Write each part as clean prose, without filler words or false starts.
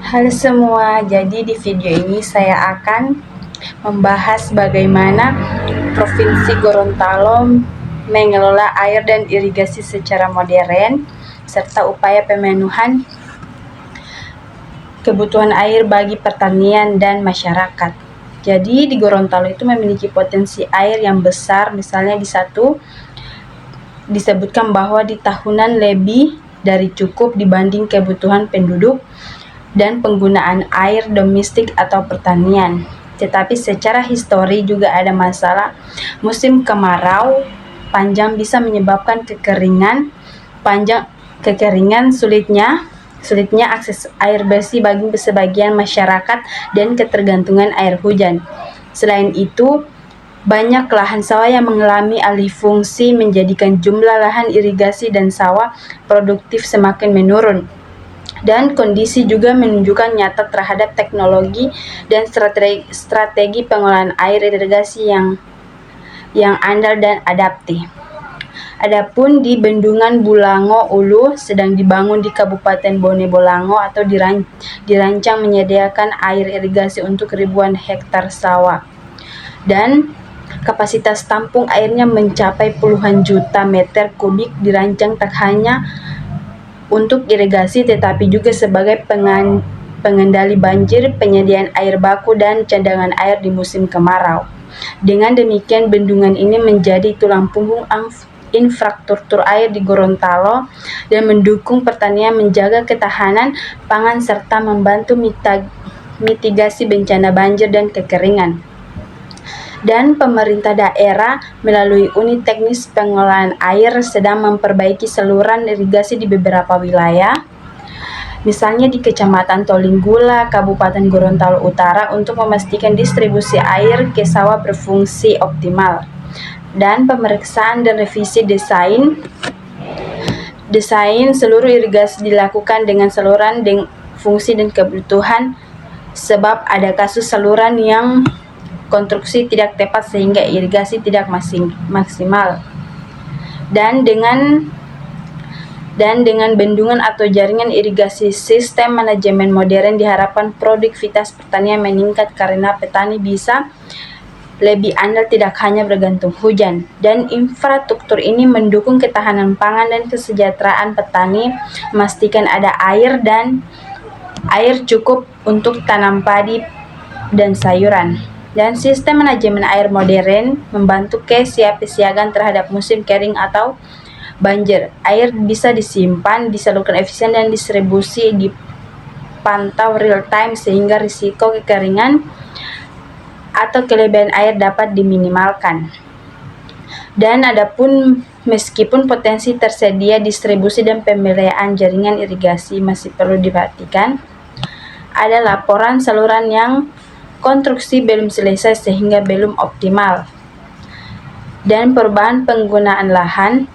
Halo semua, jadi di video ini saya akan membahas bagaimana Provinsi Gorontalo mengelola air dan irigasi secara modern, serta upaya pemenuhan kebutuhan air bagi pertanian dan masyarakat. Jadi di Gorontalo itu memiliki potensi air yang besar, misalnya disebutkan bahwa di tahunan lebih dari cukup dibanding kebutuhan penduduk dan penggunaan air domestik atau pertanian. Tetapi secara histori juga ada masalah. Musim kemarau panjang bisa menyebabkan sulitnya akses air bersih bagi sebagian masyarakat dan ketergantungan air hujan. Selain itu, banyak lahan sawah yang mengalami alih fungsi, menjadikan jumlah lahan irigasi dan sawah produktif semakin menurun. Dan kondisi juga menunjukkan nyata terhadap teknologi dan strategi pengolahan air irigasi yang andal dan adaptif. Adapun di Bendungan Bulango Ulu sedang dibangun di Kabupaten Bone Bolango atau dirancang menyediakan air irigasi untuk ribuan hektar sawah. Dan kapasitas tampung airnya mencapai puluhan juta meter kubik, dirancang tak hanya untuk irigasi tetapi juga sebagai pengendali banjir, penyediaan air baku, dan cadangan air di musim kemarau. Dengan demikian, bendungan ini menjadi tulang punggung infrastruktur air di Gorontalo dan mendukung pertanian, menjaga ketahanan pangan, serta membantu mitigasi bencana banjir dan kekeringan. Dan pemerintah daerah melalui unit teknis pengolahan air sedang memperbaiki saluran irigasi di beberapa wilayah, misalnya di Kecamatan Tolinggula, Kabupaten Gorontalo Utara, untuk memastikan distribusi air ke sawah berfungsi optimal. Dan pemeriksaan dan revisi desain seluruh irigasi dilakukan dengan saluran dengan fungsi dan kebutuhan, sebab ada kasus saluran yang konstruksi tidak tepat sehingga irigasi tidak maksimal. Dan dengan bendungan atau jaringan irigasi sistem manajemen modern, diharapkan produktivitas pertanian meningkat karena petani bisa lebih andal tidak hanya bergantung hujan. Dan infrastruktur ini mendukung ketahanan pangan dan kesejahteraan petani, memastikan ada air cukup untuk tanam padi dan sayuran. Dan sistem manajemen air modern membantu kesiapsiagaan terhadap musim kering atau banjir. Air bisa disimpan, disalurkan efisien, dan distribusi dipantau real time sehingga risiko kekeringan atau kelebihan air dapat diminimalkan. Dan adapun meskipun potensi tersedia, distribusi dan pemeliharaan jaringan irigasi masih perlu diperhatikan. Ada laporan saluran yang konstruksi belum selesai sehingga belum optimal, dan perubahan penggunaan lahan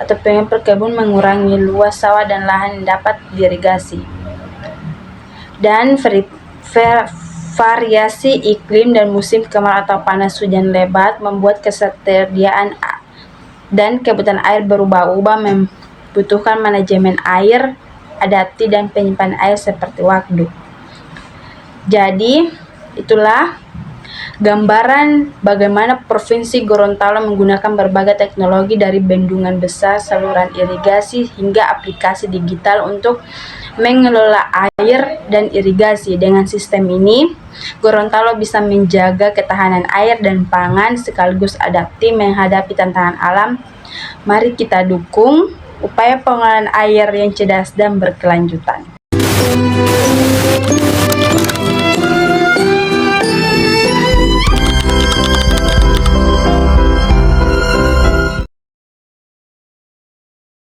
atau perkebun mengurangi luas sawah dan lahan yang dapat diirigasi. Dan variasi iklim dan musim kemarau atau panas hujan lebat membuat ketersediaan dan kebutuhan air berubah-ubah, membutuhkan manajemen air adaptif dan penyimpanan air seperti waduk. Jadi itulah gambaran bagaimana Provinsi Gorontalo menggunakan berbagai teknologi dari bendungan besar, saluran irigasi, hingga aplikasi digital untuk mengelola air dan irigasi. Dengan sistem ini, Gorontalo bisa menjaga ketahanan air dan pangan sekaligus adaptif menghadapi tantangan alam. Mari kita dukung upaya pengolahan air yang cerdas dan berkelanjutan.